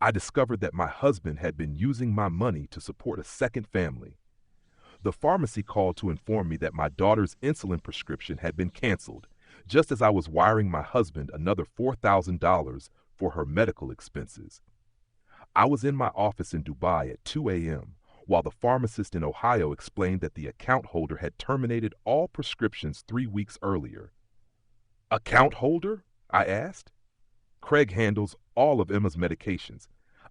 I discovered that my husband had been using my money to support a second family. The pharmacy called to inform me that my daughter's insulin prescription had been canceled, just as I was wiring my husband another $4,000 for her medical expenses. I was in my office in Dubai at 2 a.m., while the pharmacist in Ohio explained that the account holder had terminated all prescriptions 3 weeks earlier. Account holder? I asked. Craig handles all of Emma's medications.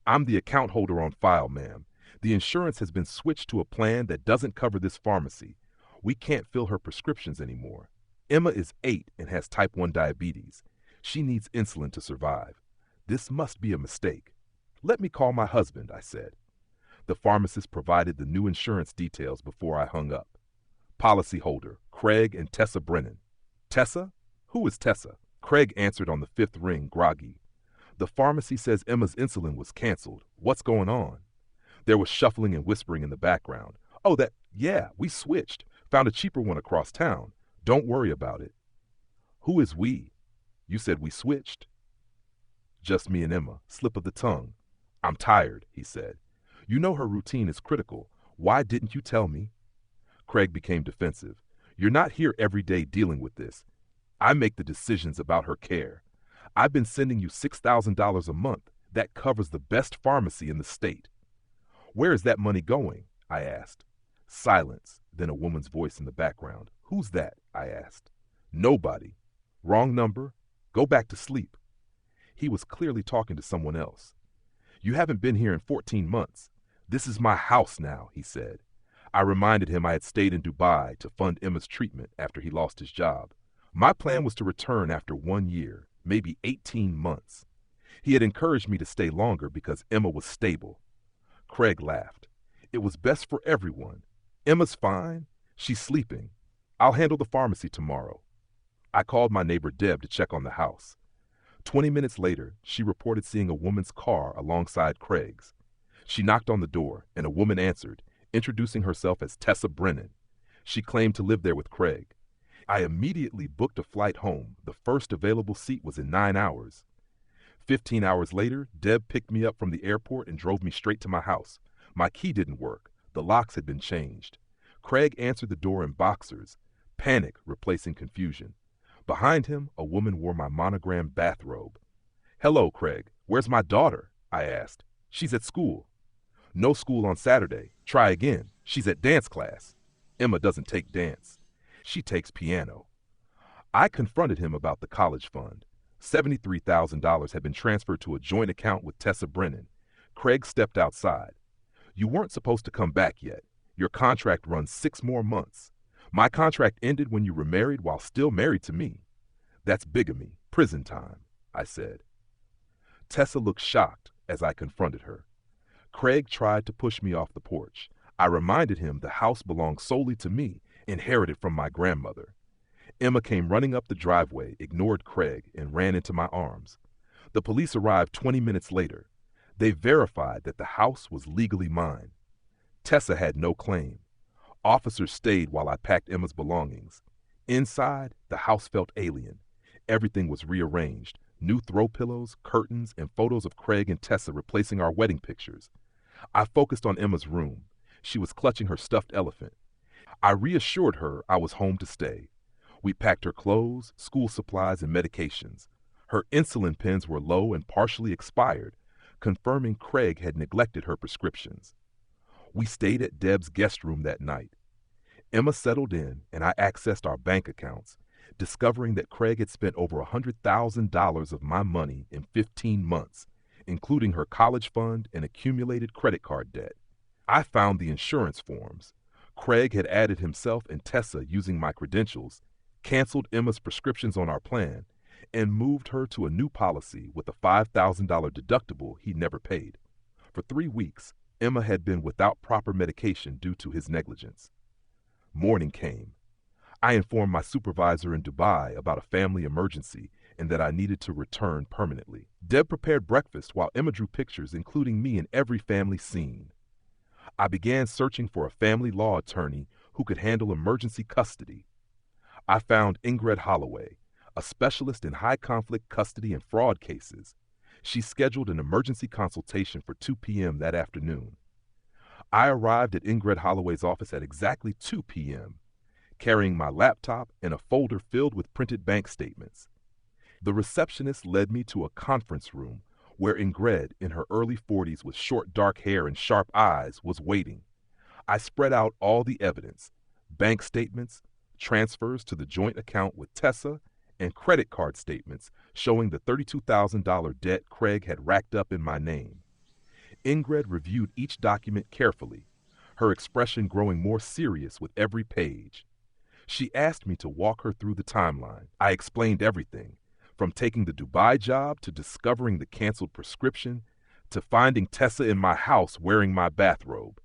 I'm the account holder on file, ma'am. The insurance has been switched to a plan that doesn't cover this pharmacy. We can't fill her prescriptions anymore. Emma is 8 and has type 1 diabetes. She needs insulin to survive. This must be a mistake. Let me call my husband, I said. The pharmacist provided the new insurance details before I hung up. Policyholder, Craig and Tessa Brennan. Tessa? Who is Tessa? Craig answered on the 5th ring, groggy. The pharmacy says Emma's insulin was canceled. What's going on? There was shuffling and whispering in the background. Oh, yeah, we switched. Found a cheaper one across town. Don't worry about it. Who is we? You said we switched. Just me and Emma, slip of the tongue. I'm tired, he said. You know her routine is critical. Why didn't you tell me? Craig became defensive. You're not here every day dealing with this. I make the decisions about her care. I've been sending you $6,000 a month. That covers the best pharmacy in the state. Where is that money going? I asked. Silence, then a woman's voice in the background. Who's that? I asked. Nobody. Wrong number. Go back to sleep. He was clearly talking to someone else. You haven't been here in 14 months. This is my house now, he said. I reminded him I had stayed in Dubai to fund Emma's treatment after he lost his job. My plan was to return after 1 year, maybe 18 months. He had encouraged me to stay longer because Emma was stable. Craig laughed. It was best for everyone. Emma's fine. She's sleeping. I'll handle the pharmacy tomorrow. I called my neighbor Deb to check on the house. 20 minutes later, she reported seeing a woman's car alongside Craig's. She knocked on the door, and a woman answered, introducing herself as Tessa Brennan. She claimed to live there with Craig. I immediately booked a flight home. The first available seat was in 9 hours. 15 hours later, Deb picked me up from the airport and drove me straight to my house. My key didn't work. The locks had been changed. Craig answered the door in boxers, panic replacing confusion. Behind him, a woman wore my monogrammed bathrobe. Hello, Craig. Where's my daughter? I asked. She's at school. No school on Saturday. Try again. She's at dance class. Emma doesn't take dance. She takes piano. I confronted him about the college fund. $73,000 had been transferred to a joint account with Tessa Brennan. Craig stepped outside. You weren't supposed to come back yet. Your contract runs 6 more months. My contract ended when you were married while still married to me. That's bigamy, prison time, I said. Tessa looked shocked as I confronted her. Craig tried to push me off the porch. I reminded him the house belonged solely to me, inherited from my grandmother. Emma came running up the driveway, ignored Craig, and ran into my arms. The police arrived 20 minutes later. They verified that the house was legally mine. Tessa had no claim. Officers stayed while I packed Emma's belongings. Inside, the house felt alien. Everything was rearranged. New throw pillows, curtains, and photos of Craig and Tessa replacing our wedding pictures. I focused on Emma's room. She was clutching her stuffed elephant. I reassured her I was home to stay. We packed her clothes, school supplies, and medications. Her insulin pens were low and partially expired, confirming Craig had neglected her prescriptions. We stayed at Deb's guest room that night. Emma settled in, and I accessed our bank accounts, discovering that Craig had spent over $100,000 of my money in 15 months, including her college fund and accumulated credit card debt. I found the insurance forms. Craig had added himself and Tessa using my credentials, canceled Emma's prescriptions on our plan, and moved her to a new policy with a $5,000 deductible he never paid. For 3 weeks, Emma had been without proper medication due to his negligence. Morning came. I informed my supervisor in Dubai about a family emergency and that I needed to return permanently. Deb prepared breakfast while Emma drew pictures, including me in every family scene. I began searching for a family law attorney who could handle emergency custody. I found Ingrid Holloway, a specialist in high-conflict custody and fraud cases. She scheduled an emergency consultation for 2 p.m. that afternoon. I arrived at Ingrid Holloway's office at exactly 2 p.m., carrying my laptop and a folder filled with printed bank statements. The receptionist led me to a conference room where Ingrid, in her early 40s with short dark hair and sharp eyes, was waiting. I spread out all the evidence: bank statements, transfers to the joint account with Tessa, and credit card statements showing the $32,000 debt Craig had racked up in my name. Ingrid reviewed each document carefully, her expression growing more serious with every page. She asked me to walk her through the timeline. I explained everything, from taking the Dubai job to discovering the canceled prescription to finding Tessa in my house wearing my bathrobe.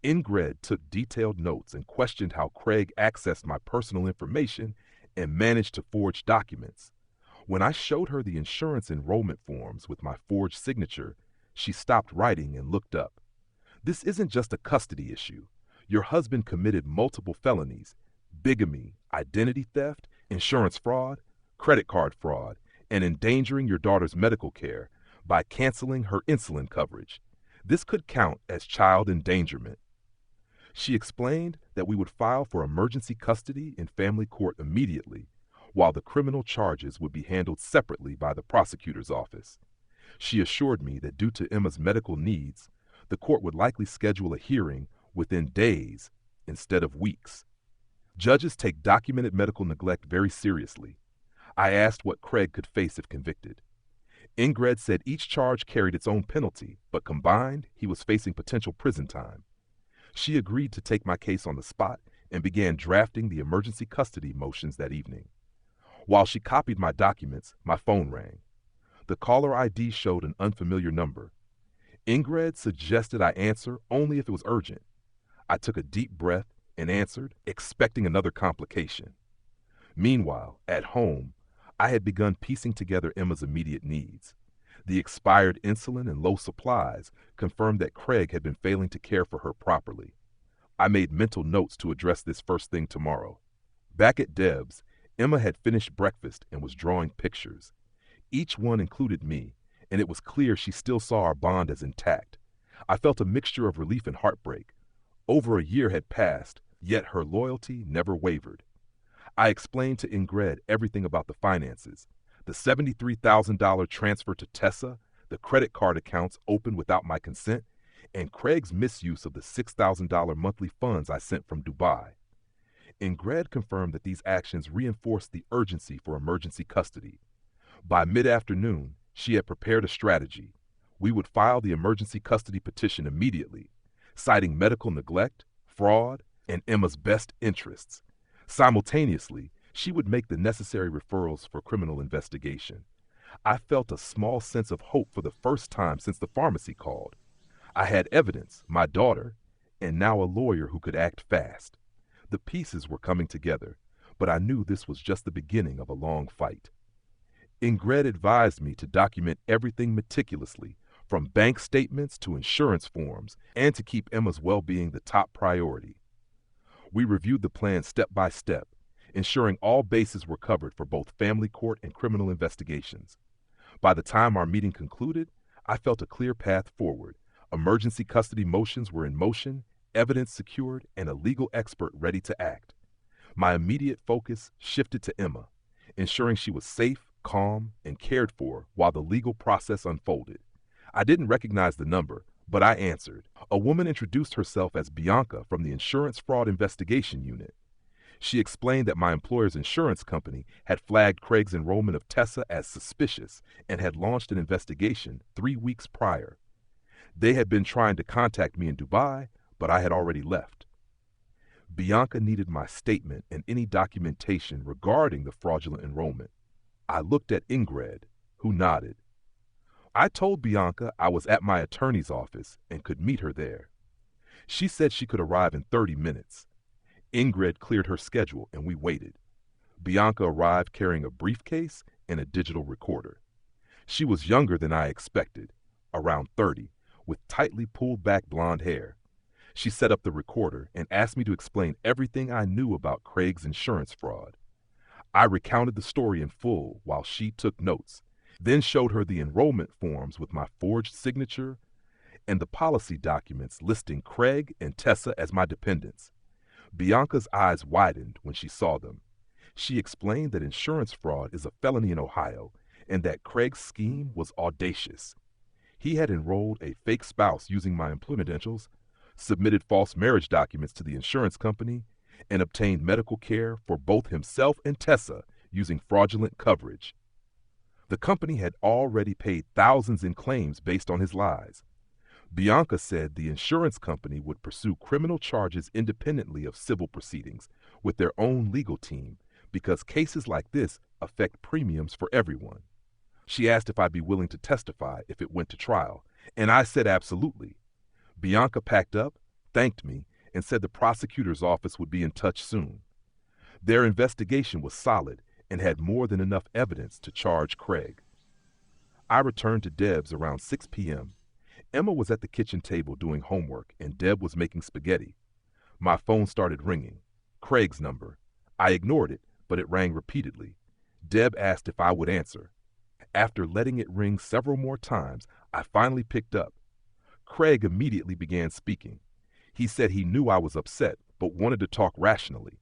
Ingrid took detailed notes and questioned how Craig accessed my personal information and managed to forge documents. When I showed her the insurance enrollment forms with my forged signature, she stopped writing and looked up. This isn't just a custody issue. Your husband committed multiple felonies: bigamy, identity theft, insurance fraud, credit card fraud, and endangering your daughter's medical care by canceling her insulin coverage. This could count as child endangerment. She explained that we would file for emergency custody in family court immediately, while the criminal charges would be handled separately by the prosecutor's office. She assured me that due to Emma's medical needs, the court would likely schedule a hearing within days instead of weeks. Judges take documented medical neglect very seriously. I asked what Craig could face if convicted. Ingrid said each charge carried its own penalty, but combined, he was facing potential prison time. She agreed to take my case on the spot and began drafting the emergency custody motions that evening. While she copied my documents, my phone rang. The caller ID showed an unfamiliar number. Ingrid suggested I answer only if it was urgent. I took a deep breath and answered, expecting another complication. Meanwhile, at home, I had begun piecing together Emma's immediate needs. The expired insulin and low supplies confirmed that Craig had been failing to care for her properly. I made mental notes to address this first thing tomorrow. Back at Deb's, Emma had finished breakfast and was drawing pictures. Each one included me, and it was clear she still saw our bond as intact. I felt a mixture of relief and heartbreak. Over a year had passed, yet her loyalty never wavered. I explained to Ingrid everything about the finances: the $73,000 transfer to Tessa, the credit card accounts opened without my consent, and Craig's misuse of the $6,000 monthly funds I sent from Dubai. Ingrid confirmed that these actions reinforced the urgency for emergency custody. By mid-afternoon, she had prepared a strategy. We would file the emergency custody petition immediately, citing medical neglect, fraud, and Emma's best interests. Simultaneously, she would make the necessary referrals for criminal investigation. I felt a small sense of hope for the first time since the pharmacy called. I had evidence, my daughter, and now a lawyer who could act fast. The pieces were coming together, but I knew this was just the beginning of a long fight. Ingrid advised me to document everything meticulously, from bank statements to insurance forms, and to keep Emma's well-being the top priority. We reviewed the plan step by step, ensuring all bases were covered for both family court and criminal investigations. By the time our meeting concluded, I felt a clear path forward. Emergency custody motions were in motion, evidence secured, and a legal expert ready to act. My immediate focus shifted to Emma, ensuring she was safe, calm, and cared for while the legal process unfolded. I didn't recognize the number, but I answered. A woman introduced herself as Bianca from the Insurance Fraud Investigation Unit. She explained that my employer's insurance company had flagged Craig's enrollment of Tessa as suspicious and had launched an investigation 3 weeks prior. They had been trying to contact me in Dubai, but I had already left. Bianca needed my statement and any documentation regarding the fraudulent enrollment. I looked at Ingrid, who nodded. I told Bianca I was at my attorney's office and could meet her there. She said she could arrive in 30 minutes. Ingrid cleared her schedule and we waited. Bianca arrived carrying a briefcase and a digital recorder. She was younger than I expected, around 30, with tightly pulled back blonde hair. She set up the recorder and asked me to explain everything I knew about Craig's insurance fraud. I recounted the story in full while she took notes. then showed her the enrollment forms with my forged signature and the policy documents listing Craig and Tessa as my dependents. Bianca's eyes widened when she saw them. She explained that insurance fraud is a felony in Ohio and that Craig's scheme was audacious. He had enrolled a fake spouse using my employment credentials, submitted false marriage documents to the insurance company, and obtained medical care for both himself and Tessa using fraudulent coverage. The company had already paid thousands in claims based on his lies. Bianca said the insurance company would pursue criminal charges independently of civil proceedings with their own legal team because cases like this affect premiums for everyone. She asked if I'd be willing to testify if it went to trial, and I said absolutely. Bianca packed up, thanked me, and said the prosecutor's office would be in touch soon. Their investigation was solid and had more than enough evidence to charge Craig. I returned to Deb's around 6 p.m. Emma was at the kitchen table doing homework, and Deb was making spaghetti. My phone started ringing. Craig's number. I ignored it, but it rang repeatedly. Deb asked if I would answer. After letting it ring several more times, I finally picked up. Craig immediately began speaking. He said he knew I was upset, but wanted to talk rationally.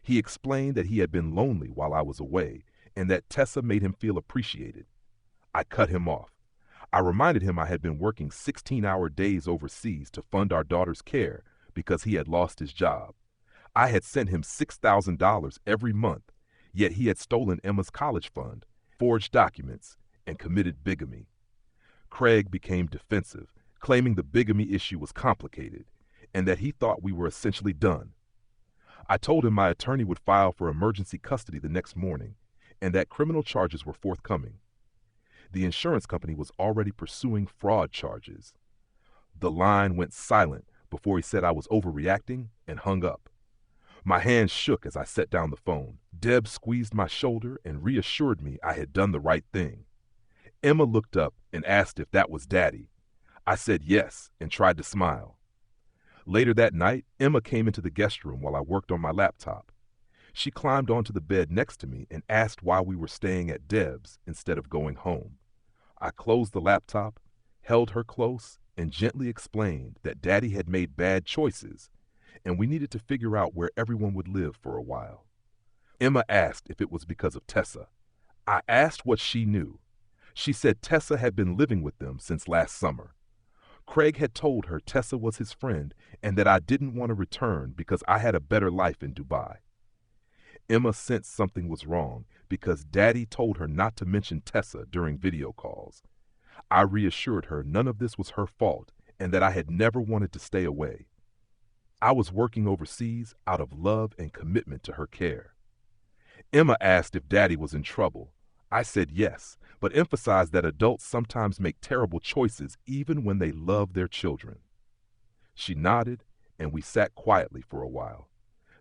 He explained that he had been lonely while I was away, and that Tessa made him feel appreciated. I cut him off. I reminded him I had been working 16-hour days overseas to fund our daughter's care because he had lost his job. I had sent him $6,000 every month, yet he had stolen Emma's college fund, forged documents, and committed bigamy. Craig became defensive, claiming the bigamy issue was complicated and that he thought we were essentially done. I told him my attorney would file for emergency custody the next morning and that criminal charges were forthcoming. The insurance company was already pursuing fraud charges. The line went silent before he said I was overreacting and hung up. My hands shook as I set down the phone. Deb squeezed my shoulder and reassured me I had done the right thing. Emma looked up and asked if that was Daddy. I said yes and tried to smile. Later that night, Emma came into the guest room while I worked on my laptop. She climbed onto the bed next to me and asked why we were staying at Deb's instead of going home. I closed the laptop, held her close, and gently explained that Daddy had made bad choices, and we needed to figure out where everyone would live for a while. Emma asked if it was because of Tessa. I asked what she knew. She said Tessa had been living with them since last summer. Craig had told her Tessa was his friend and that I didn't want to return because I had a better life in Dubai. Emma sensed something was wrong because Daddy told her not to mention Tessa during video calls. I reassured her none of this was her fault and that I had never wanted to stay away. I was working overseas out of love and commitment to her care. Emma asked if Daddy was in trouble. I said yes, but emphasized that adults sometimes make terrible choices even when they love their children. She nodded, and we sat quietly for a while.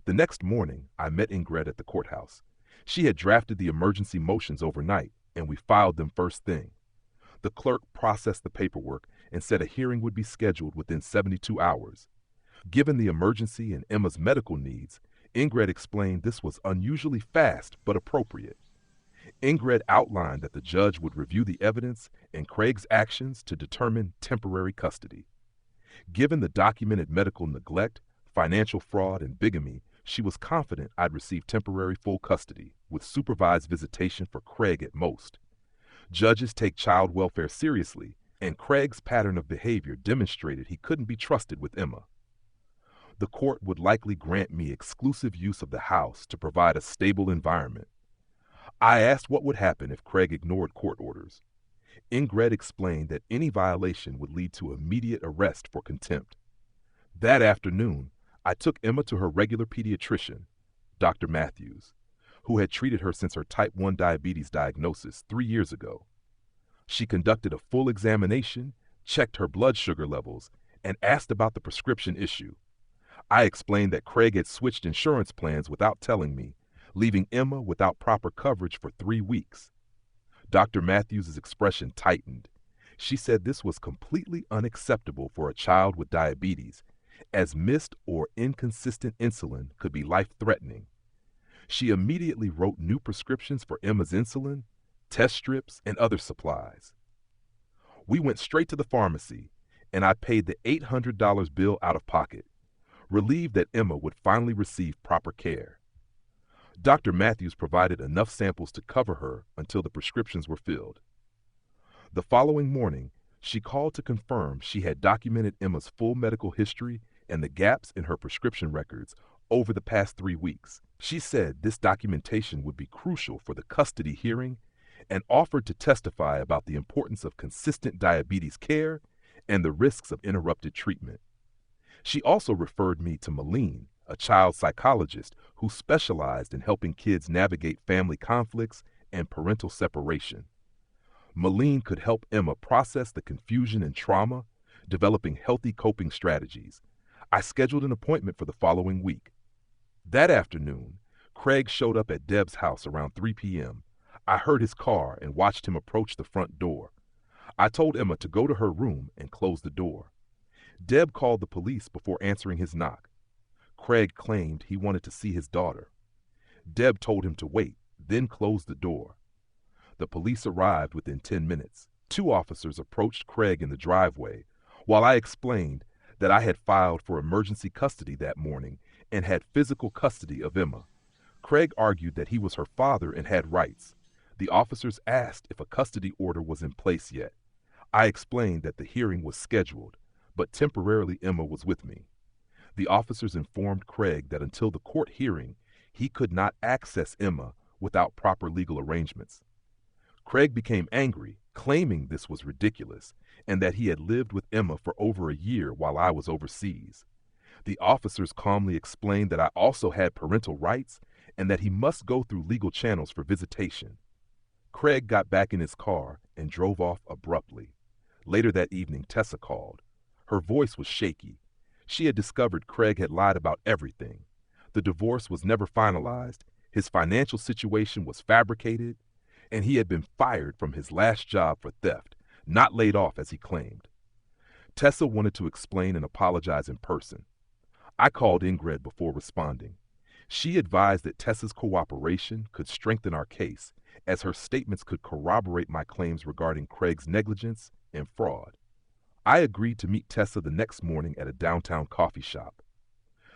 The next morning, I met Ingrid at the courthouse. She had drafted the emergency motions overnight, and we filed them first thing. The clerk processed the paperwork and said a hearing would be scheduled within 72 hours. Given the emergency and Emma's medical needs, Ingrid explained this was unusually fast but appropriate. Ingrid outlined that the judge would review the evidence and Craig's actions to determine temporary custody. Given the documented medical neglect, financial fraud, and bigamy, she was confident I'd receive temporary full custody, with supervised visitation for Craig at most. Judges take child welfare seriously, and Craig's pattern of behavior demonstrated he couldn't be trusted with Emma. The court would likely grant me exclusive use of the house to provide a stable environment. I asked what would happen if Craig ignored court orders. Ingrid explained that any violation would lead to immediate arrest for contempt. That afternoon, I took Emma to her regular pediatrician, Dr. Matthews, who had treated her since her type 1 diabetes diagnosis 3 years ago. She conducted a full examination, checked her blood sugar levels, and asked about the prescription issue. I explained that Craig had switched insurance plans without telling me, leaving Emma without proper coverage for 3 weeks. Dr. Matthews' expression tightened. She said this was completely unacceptable for a child with diabetes, as missed or inconsistent insulin could be life-threatening. She immediately wrote new prescriptions for Emma's insulin, 3 weeks test strips, and other supplies. We went straight to the pharmacy, and I paid the $800 bill out of pocket, relieved that Emma would finally receive proper care. Dr. Matthews provided enough samples to cover her until the prescriptions were filled. The following morning, she called to confirm she had documented Emma's full medical history and the gaps in her prescription records over the past 3 weeks. She said this documentation would be crucial for the custody hearing and offered to testify about the importance of consistent diabetes care and the risks of interrupted treatment. She also referred me to Malene, a child psychologist who specialized in helping kids navigate family conflicts and parental separation. Malene could help Emma process the confusion and trauma, developing healthy coping strategies. I scheduled an appointment for the following week. That afternoon, Craig showed up at Deb's house around 3 p.m. I heard his car and watched him approach the front door. I told Emma to go to her room and close the door. Deb called the police before answering his knock. Craig claimed he wanted to see his daughter. Deb told him to wait, then closed the door. The police arrived within 10 minutes. 2 officers approached Craig in the driveway while I explained that I had filed for emergency custody that morning and had physical custody of Emma. Craig argued that he was her father and had rights. The officers asked if a custody order was in place yet. I explained that the hearing was scheduled, but temporarily Emma was with me. The officers informed Craig that until the court hearing, he could not access Emma without proper legal arrangements. Craig became angry, claiming this was ridiculous and that he had lived with Emma for over a year while I was overseas. The officers calmly explained that I also had parental rights and that he must go through legal channels for visitation. Craig got back in his car and drove off abruptly. Later that evening, Tessa called. Her voice was shaky. She had discovered Craig had lied about everything. The divorce was never finalized, his financial situation was fabricated, and he had been fired from his last job for theft, not laid off as he claimed. Tessa wanted to explain and apologize in person. I called Ingrid before responding. She advised that Tessa's cooperation could strengthen our case, as her statements could corroborate my claims regarding Craig's negligence and fraud. I agreed to meet Tessa the next morning at a downtown coffee shop.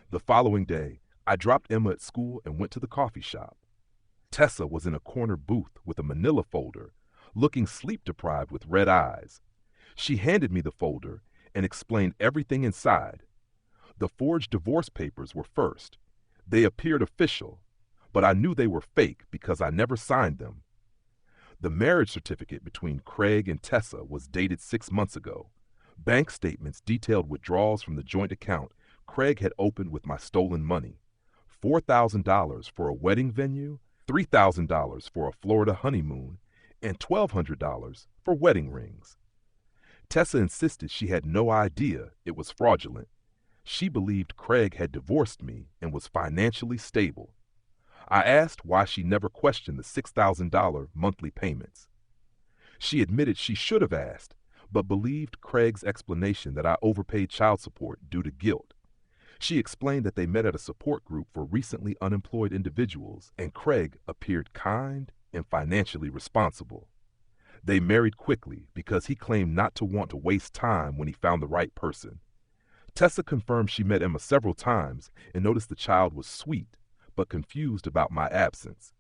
The following day, I dropped Emma at school and went to the coffee shop. Tessa was in a corner booth with a manila folder, looking sleep-deprived with red eyes. She handed me the folder and explained everything inside. The forged divorce papers were first. They appeared official, but I knew they were fake because I never signed them. The marriage certificate between Craig and Tessa was dated 6 months ago. Bank statements detailed withdrawals from the joint account Craig had opened with my stolen money. $4,000 for a wedding venue, $3,000 for a Florida honeymoon, and $1,200 for wedding rings. Tessa insisted she had no idea it was fraudulent. She believed Craig had divorced me and was financially stable. I asked why she never questioned the $6,000 monthly payments. She admitted she should have asked, but believed Craig's explanation that I overpaid child support due to guilt. She explained that they met at a support group for recently unemployed individuals, and Craig appeared kind and financially responsible. They married quickly because he claimed not to want to waste time when he found the right person. Tessa confirmed she met Emma several times and noticed the child was sweet, but confused about my absence.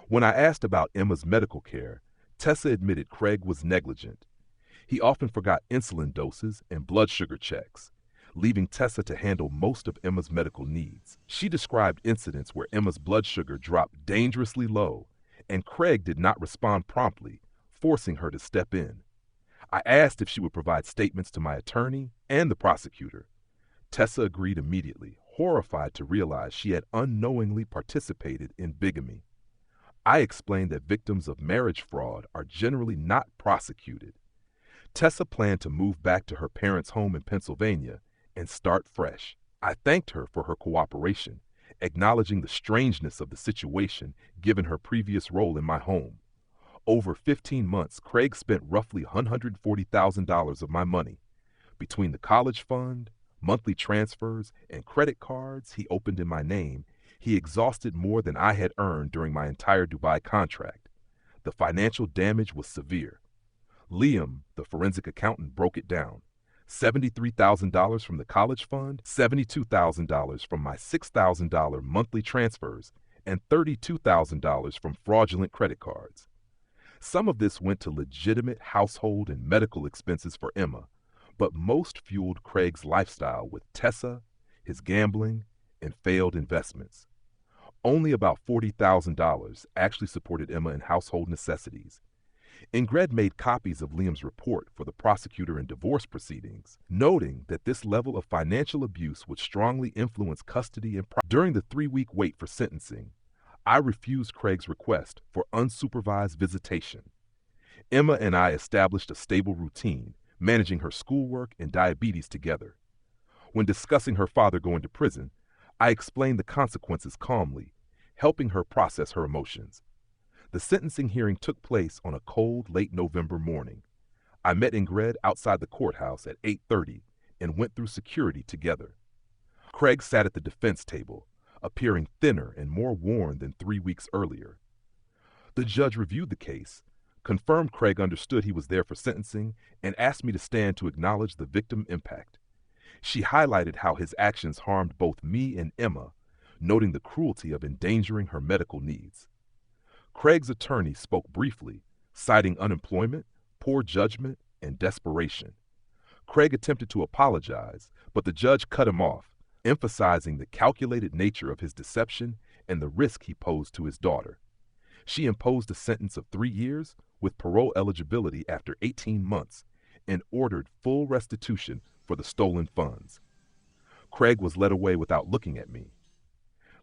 When I asked about Emma's medical care, Tessa admitted Craig was negligent. He often forgot insulin doses and blood sugar checks, leaving Tessa to handle most of Emma's medical needs. She described incidents where Emma's blood sugar dropped dangerously low, and Craig did not respond promptly, forcing her to step in. I asked if she would provide statements to my attorney and the prosecutor. Tessa agreed immediately, horrified to realize she had unknowingly participated in bigamy. I explained that victims of marriage fraud are generally not prosecuted. Tessa planned to move back to her parents' home in Pennsylvania and start fresh. I thanked her for her cooperation, acknowledging the strangeness of the situation given her previous role in my home. Over 15 months, Craig spent roughly $140,000 of my money. Between the college fund, monthly transfers, and credit cards he opened in my name, he exhausted more than I had earned during my entire Dubai contract. The financial damage was severe. Liam, the forensic accountant, broke it down. $73,000 from the college fund, $72,000 from my $6,000 monthly transfers, and $32,000 from fraudulent credit cards. Some of this went to legitimate household and medical expenses for Emma, but most fueled Craig's lifestyle with Tessa, his gambling, and failed investments. Only about $40,000 actually supported Emma in household necessities. Ingrid made copies of Liam's report for the prosecutor in divorce proceedings, noting that this level of financial abuse would strongly influence custody and During the 3-week wait for sentencing, I refused Craig's request for unsupervised visitation. Emma and I established a stable routine, managing her schoolwork and diabetes together. When discussing her father going to prison, I explained the consequences calmly, helping her process her emotions. The sentencing hearing took place on a cold, late November morning. I met Ingrid outside the courthouse at 8:30 and went through security together. Craig sat at the defense table, appearing thinner and more worn than 3 weeks earlier. The judge reviewed the case, confirmed Craig understood he was there for sentencing, and asked me to stand to acknowledge the victim impact. She highlighted how his actions harmed both me and Emma, noting the cruelty of endangering her medical needs. Craig's attorney spoke briefly, citing unemployment, poor judgment, and desperation. Craig attempted to apologize, but the judge cut him off, emphasizing the calculated nature of his deception and the risk he posed to his daughter. She imposed a sentence of 3 years with parole eligibility after 18 months and ordered full restitution for the stolen funds. Craig was led away without looking at me.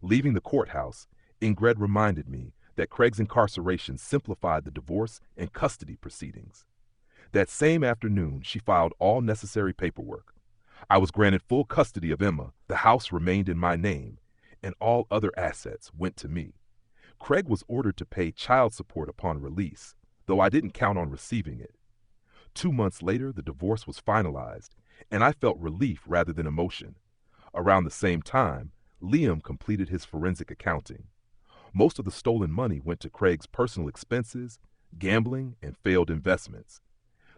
Leaving the courthouse, Ingrid reminded me that Craig's incarceration simplified the divorce and custody proceedings. That same afternoon, she filed all necessary paperwork. I was granted full custody of Emma, the house remained in my name, and all other assets went to me. Craig was ordered to pay child support upon release, though I didn't count on receiving it. 2 months later, the divorce was finalized, and I felt relief rather than emotion. Around the same time, Liam completed his forensic accounting. Most of the stolen money went to Craig's personal expenses, gambling, and failed investments.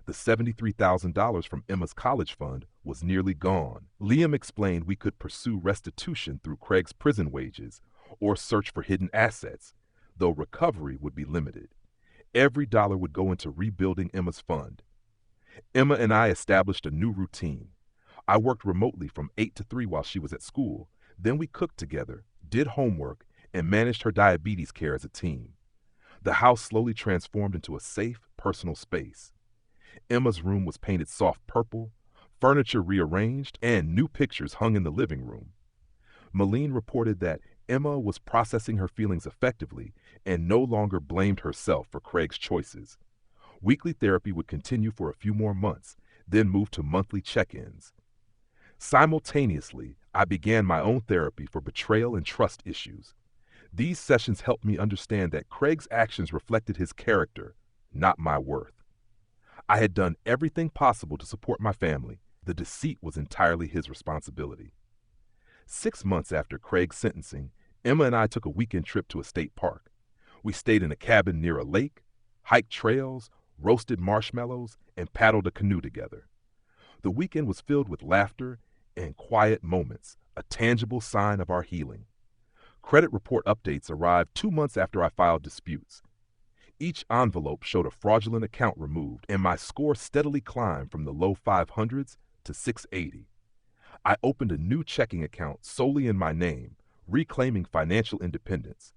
The $73,000 from Emma's college fund was nearly gone. Liam explained we could pursue restitution through Craig's prison wages or search for hidden assets, though recovery would be limited. Every dollar would go into rebuilding Emma's fund. Emma and I established a new routine. I worked remotely from 8 to 3 while she was at school. Then we cooked together, did homework, and managed her diabetes care as a team. The house slowly transformed into a safe, personal space. Emma's room was painted soft purple, furniture rearranged, and new pictures hung in the living room. Malene reported that Emma was processing her feelings effectively and no longer blamed herself for Craig's choices. Weekly therapy would continue for a few more months, then move to monthly check-ins. Simultaneously, I began my own therapy for betrayal and trust issues. These sessions helped me understand that Craig's actions reflected his character, not my worth. I had done everything possible to support my family. The deceit was entirely his responsibility. 6 months after Craig's sentencing, Emma and I took a weekend trip to a state park. We stayed in a cabin near a lake, hiked trails, roasted marshmallows, and paddled a canoe together. The weekend was filled with laughter and quiet moments, a tangible sign of our healing. Credit report updates arrived 2 months after I filed disputes. Each envelope showed a fraudulent account removed, and my score steadily climbed from the low 500s to 680. I opened a new checking account solely in my name, reclaiming financial independence.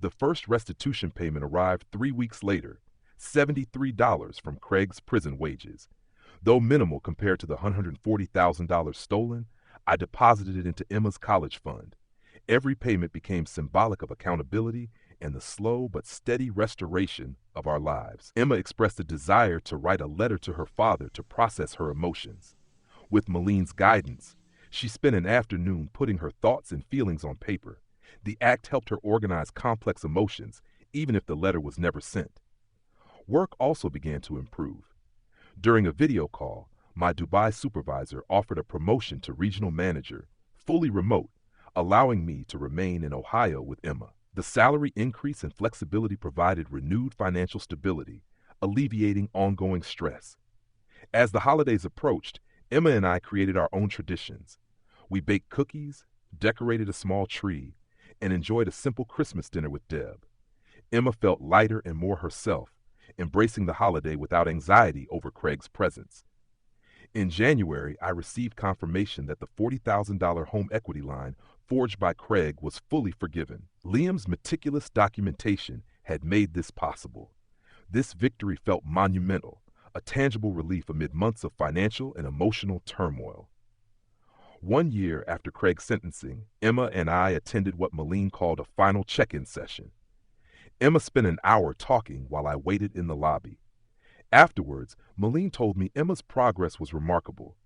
The first restitution payment arrived 3 weeks later, $73 from Craig's prison wages. Though minimal compared to the $140,000 stolen, I deposited it into Emma's college fund. Every payment became symbolic of accountability and the slow but steady restoration of our lives. Emma expressed a desire to write a letter to her father to process her emotions. With Malene's guidance, she spent an afternoon putting her thoughts and feelings on paper. The act helped her organize complex emotions, even if the letter was never sent. Work also began to improve. During a video call, my Dubai supervisor offered a promotion to regional manager, fully remote, allowing me to remain in Ohio with Emma. The salary increase and flexibility provided renewed financial stability, alleviating ongoing stress. As the holidays approached, Emma and I created our own traditions. We baked cookies, decorated a small tree, and enjoyed a simple Christmas dinner with Deb. Emma felt lighter and more herself, embracing the holiday without anxiety over Craig's presence. In January, I received confirmation that the $40,000 home equity line forged by Craig was fully forgiven. Liam's meticulous documentation had made this possible. This victory felt monumental, a tangible relief amid months of financial and emotional turmoil. 1 year after Craig's sentencing, Emma and I attended what Malene called a final check-in session. Emma spent an hour talking while I waited in the lobby. Afterwards, Malene told me Emma's progress was remarkable.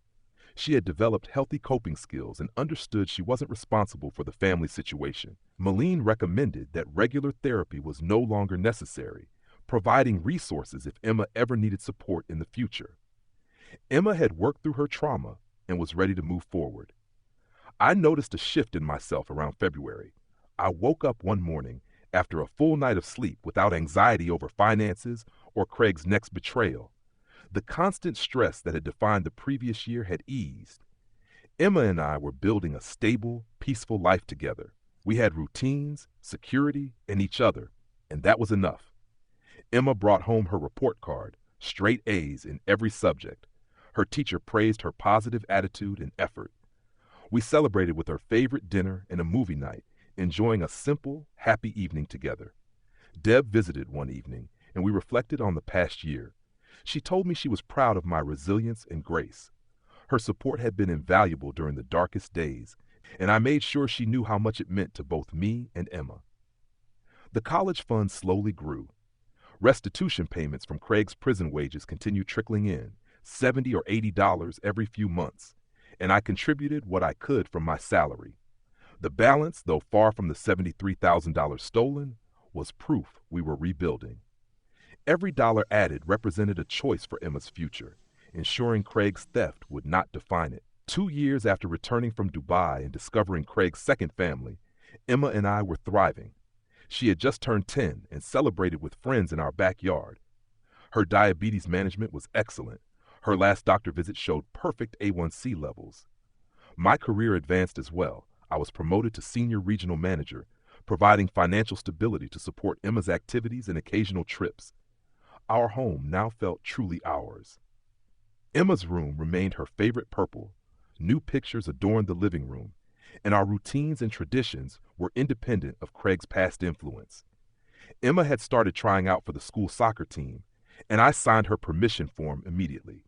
She had developed healthy coping skills and understood she wasn't responsible for the family situation. Malene recommended that regular therapy was no longer necessary, providing resources if Emma ever needed support in the future. Emma had worked through her trauma and was ready to move forward. I noticed a shift in myself around February. I woke up one morning after a full night of sleep without anxiety over finances or Craig's next betrayal. The constant stress that had defined the previous year had eased. Emma and I were building a stable, peaceful life together. We had routines, security, and each other, and that was enough. Emma brought home her report card, straight A's in every subject. Her teacher praised her positive attitude and effort. We celebrated with her favorite dinner and a movie night, enjoying a simple, happy evening together. Deb visited one evening, and we reflected on the past year. She told me she was proud of my resilience and grace. Her support had been invaluable during the darkest days, and I made sure she knew how much it meant to both me and Emma. The college fund slowly grew. Restitution payments from Craig's prison wages continued trickling in, $70 or $80 every few months, and I contributed what I could from my salary. The balance, though far from the $73,000 stolen, was proof we were rebuilding. Every dollar added represented a choice for Emma's future, ensuring Craig's theft would not define it. 2 years after returning from Dubai and discovering Craig's second family, Emma and I were thriving. She had just turned 10 and celebrated with friends in our backyard. Her diabetes management was excellent. Her last doctor visit showed perfect A1C levels. My career advanced as well. I was promoted to senior regional manager, providing financial stability to support Emma's activities and occasional trips. Our home now felt truly ours. Emma's room remained her favorite purple. New pictures adorned the living room, and our routines and traditions were independent of Craig's past influence. Emma had started trying out for the school soccer team, and I signed her permission form immediately.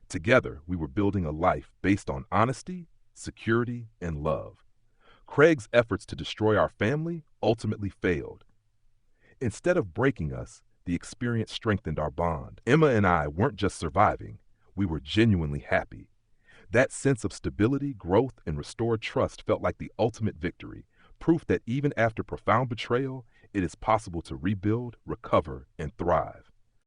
Together, we were building a life based on honesty, security, and love. Craig's efforts to destroy our family ultimately failed. Instead of breaking us, the experience strengthened our bond. Emma and I weren't just surviving, we were genuinely happy. That sense of stability, growth, and restored trust felt like the ultimate victory, proof that even after profound betrayal, it is possible to rebuild, recover, and thrive.